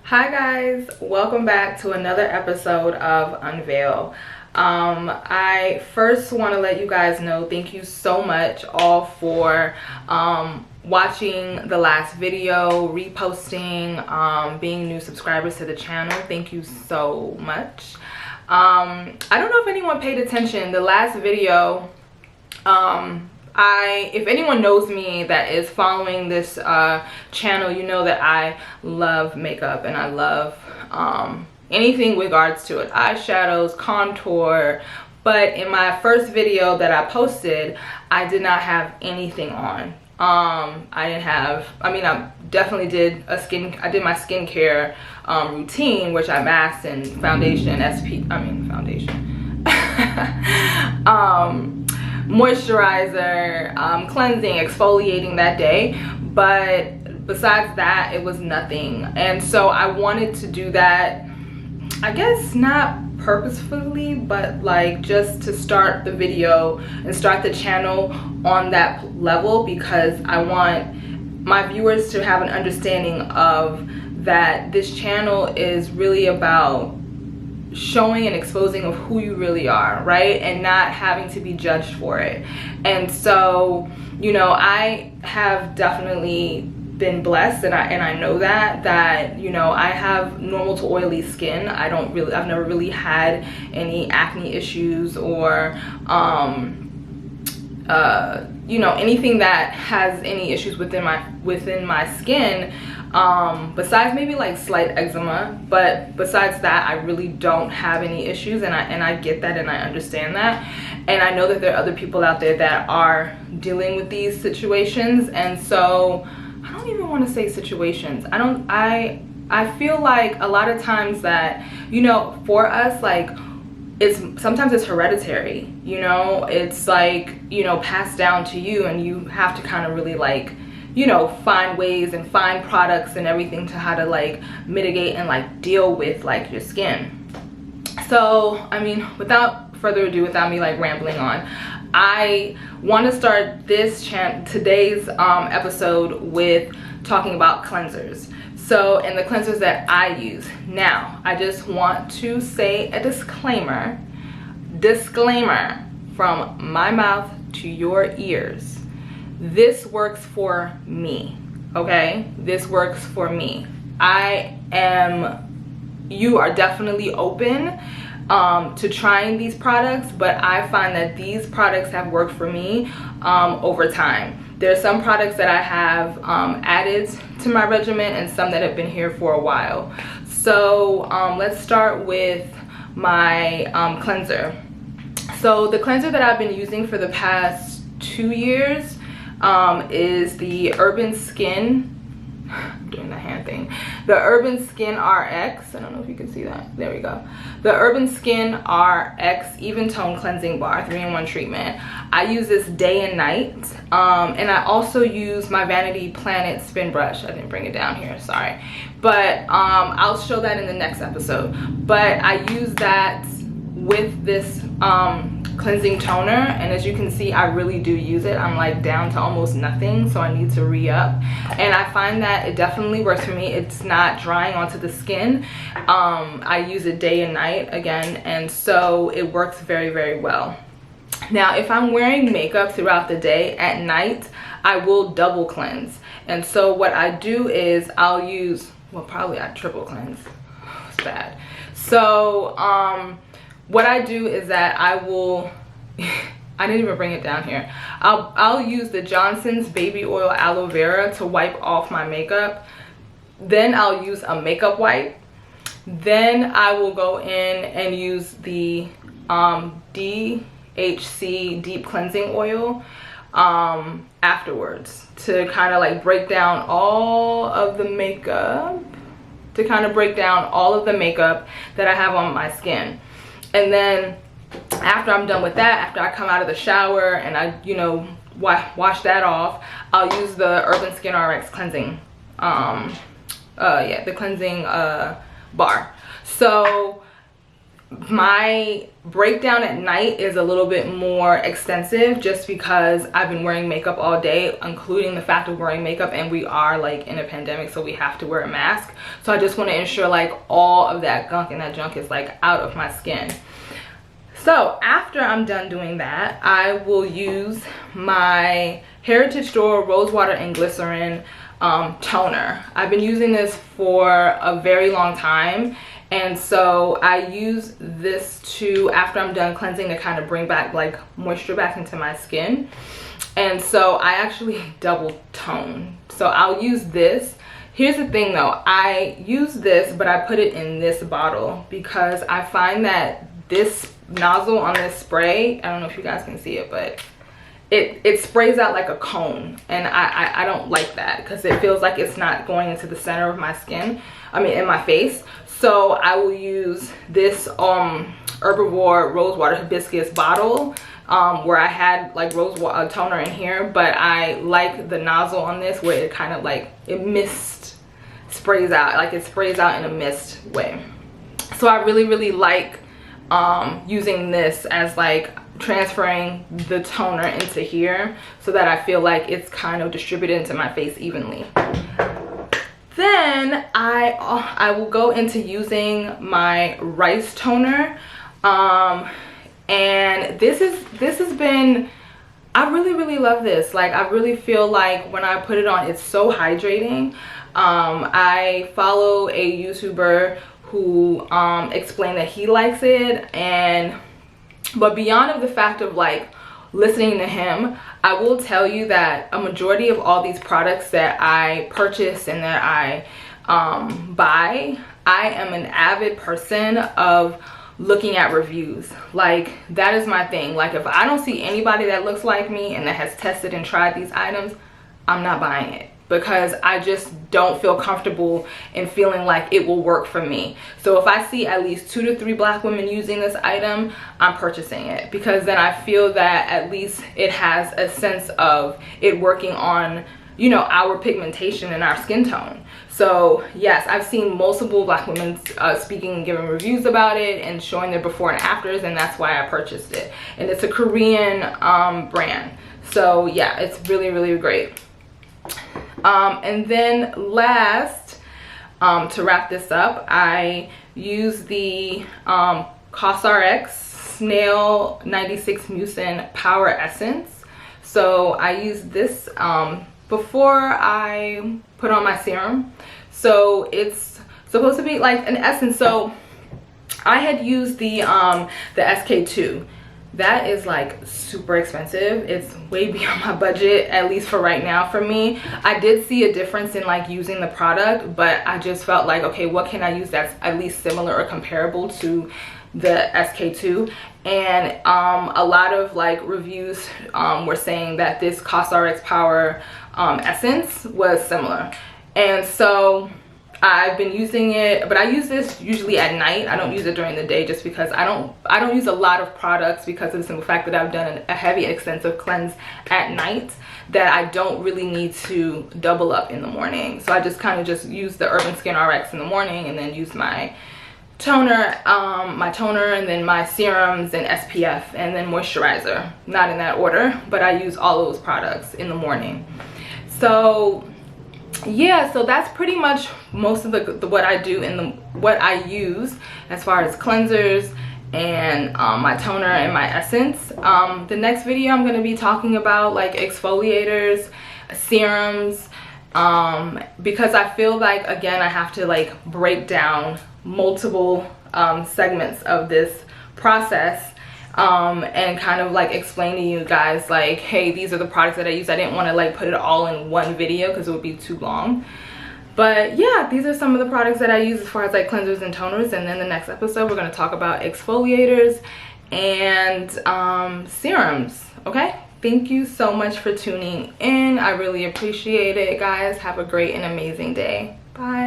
Hi guys, welcome back to another episode of Unveil. I first want to let you guys know thank you so much all for watching the last video, reposting, being new subscribers to the channel. Thank you so much. I don't know if anyone paid attention. The last video, if anyone knows me that is following this channel, you know that I love makeup and I love anything with regards to it, eyeshadows, contour. But in my first video that I posted, I did not have anything on. I definitely did I did my skincare routine, which I masked in foundation, moisturizer, cleansing, exfoliating that day, but besides that it was nothing. And so I wanted to do that, I guess not purposefully, but like just to start the video and start the channel on that level, because I want my viewers to have an understanding of that this channel is really about showing and exposing of who you really are, right? And not having to be judged for it. And so, you know, I have definitely been blessed, and I know that you know, I have normal to oily skin. I've never really had any acne issues or you know, anything that has any issues within my skin, besides maybe like slight eczema. But besides that, I really don't have any issues, and I get that and I understand that. And I know that there are other people out there that are dealing with these situations. And so I don't even want to say situations. I feel like a lot of times that, you know, for us, like, sometimes it's hereditary, you know, it's like, you know, passed down to you, and you have to kind of really, like, you know, find ways and find products and everything to how to like mitigate and like deal with like your skin. So I mean, without further ado, without me like rambling on, I want to start today's episode with talking about cleansers. So, and the cleansers that I use. Now, I just want to say a disclaimer from my mouth to your ears. This works for me, okay? This works for me. You are definitely open to trying these products, but I find that these products have worked for me over time. There are some products that I have added to my regimen, and some that have been here for a while. So let's start with my cleanser. So the cleanser that I've been using for the past 2 years is the Urban Skin, I'm doing the hand thing, the Urban Skin RX. I don't know if you can see that. There we go. The Urban Skin RX Even Tone Cleansing Bar 3-in-1 treatment. I use this day and night, and I also use my Vanity Planet spin brush. I didn't bring it down here, sorry, but I'll show that in the next episode. But I use that with this cleansing toner, and as you can see, I really do use it. I'm like down to almost nothing, so I need to re-up, and I find that it definitely works for me. It's not drying onto the skin. I use it day and night again, and so it works very, very well. Now, if I'm wearing makeup throughout the day, at night I will double cleanse. And so what I do is I'll use, well, probably I triple cleanse. It's bad. So what I do is that I will I didn't even bring it down here. I'll use the Johnson's Baby Oil Aloe Vera to wipe off my makeup. Then I'll use a makeup wipe. Then I will go in and use the DHC Deep Cleansing Oil afterwards, to kind of like break down all of the makeup, that I have on my skin. And then after I'm done with that, after I come out of the shower and I, you know, wash that off, I'll use the Urban Skin RX cleansing, the cleansing bar. So my breakdown at night is a little bit more extensive just because I've been wearing makeup all day, including the fact of wearing makeup, and we are like in a pandemic, so we have to wear a mask. So I just want to ensure like all of that gunk and that junk is like out of my skin. So after I'm done doing that, I will use my Heritage Store Rosewater and Glycerin toner. I've been using this for a very long time, and so I use this to, after I'm done cleansing, to kind of bring back like moisture back into my skin. And so I actually double tone. So I'll use this. Here's the thing though, I use this, but I put it in this bottle because I find that this nozzle on this spray, I don't know if you guys can see it, but it sprays out like a cone, and I don't like that because it feels like it's not going into the center of my skin, I mean in my face. So I will use this Herbivore Rosewater Hibiscus bottle where I had like rose toner in here, but I like the nozzle on this where it kind of like sprays out, like it sprays out in a mist way. So I really like using this as like transferring the toner into here so that I feel like it's kind of distributed into my face evenly. Then I will go into using my rice toner, and this has been, I really love this. Like I really feel like when I put it on, it's so hydrating. I follow a YouTuber who explained that he likes it, but beyond of the fact of like listening to him, I will tell you that a majority of all these products that I purchase and that I buy, I am an avid person of looking at reviews. Like that is my thing. Like if I don't see anybody that looks like me and that has tested and tried these items, I'm not buying it, because I just don't feel comfortable in feeling like it will work for me. So if I see at least 2 to 3 black women using this item, I'm purchasing it, because then I feel that at least it has a sense of it working on, you know, our pigmentation and our skin tone. So yes, I've seen multiple black women speaking and giving reviews about it and showing their before and afters, and that's why I purchased it. And it's a Korean brand. So yeah, it's really great. And then last, to wrap this up, I use the Cosrx Snail 96 Mucin Power Essence. So I use this before I put on my serum. So it's supposed to be like an essence. So I had used the SK2. That is like super expensive. It's way beyond my budget, at least for right now for me. I did see a difference in like using the product, but I just felt like, okay, what can I use that's at least similar or comparable to the SK2? And a lot of like reviews were saying that this Cosrx Power Essence was similar. And so I've been using it, but I use this usually at night. I don't use it during the day just because I don't use a lot of products, because of the simple fact that I've done a heavy extensive cleanse at night that I don't really need to double up in the morning. So I just kind of just use the Urban Skin RX in the morning, and then use my toner, and then my serums and SPF, and then moisturizer. Not in that order, but I use all those products in the morning. So yeah, so that's pretty much most of what I do and what I use as far as cleansers and my toner and my essence. The next video I'm going to be talking about like exfoliators, serums, because I feel like, again, I have to like break down multiple segments of this process and kind of like explain to you guys like, hey, these are the products that I use. I didn't want to like put it all in one video because it would be too long. But yeah, these are some of the products that I use as far as like cleansers and toners. And then the next episode, we're going to talk about exfoliators and serums. Okay, thank you so much for tuning in. I really appreciate it, guys. Have a great and amazing day. Bye.